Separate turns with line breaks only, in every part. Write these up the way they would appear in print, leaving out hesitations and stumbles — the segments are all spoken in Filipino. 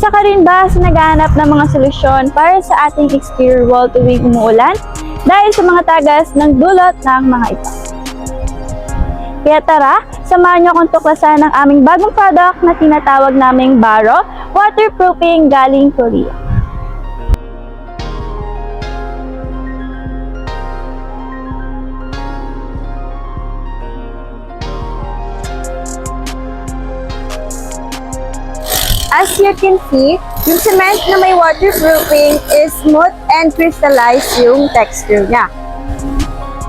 Isa ka rin ba sa naghahanap ng mga solusyon para sa ating exterior wall tuwing umuulan dahil sa mga tagas ng dulot ng mga ito? Kaya tara, samahan niyo akong tuklasan ng aming bagong product na tinatawag naming Baro Waterproofing galing Korea. As you can see, yung cement na may waterproofing is smooth and crystallized yung texture niya.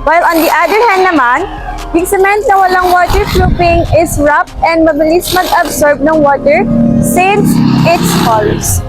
While on the other hand naman, yung cement na walang waterproofing is rough and mabilis mag-absorb ng water since it's porous.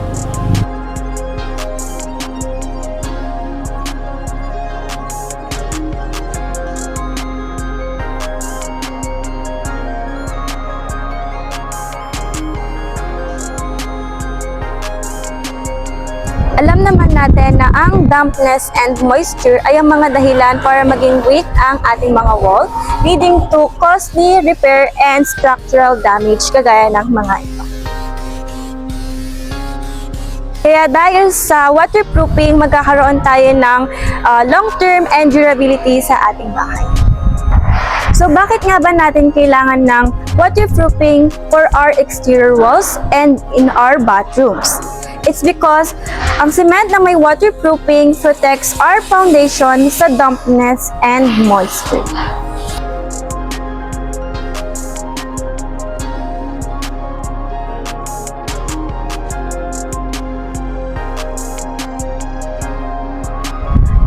Alam naman natin na ang dampness and moisture ay ang mga dahilan para maging weak ang ating mga wall, leading to costly repair and structural damage kagaya ng mga ito. Kaya dahil sa waterproofing, magkakaroon tayo ng long-term and durability sa ating bahay. So bakit nga ba natin kailangan ng waterproofing for our exterior walls and in our bathrooms? It's because ang cement na may waterproofing protects our foundation sa dampness and moisture.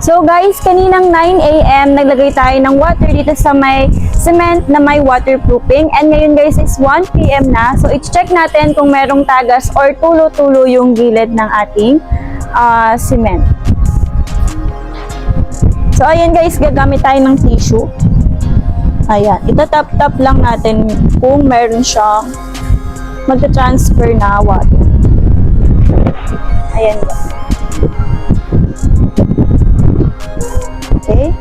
So guys, kaninang 9 AM naglagay tayo ng water dito sa may cement na may waterproofing, and ngayon guys is 1 PM na. So i-check natin kung merong tagas or tulo-tulo yung gilid ng ating cement. So ayan guys, gagamit tayo ng tissue. Ayan, itatap-tap lang natin kung meron siyang magta-transfer na water. Ayan guys. Okay.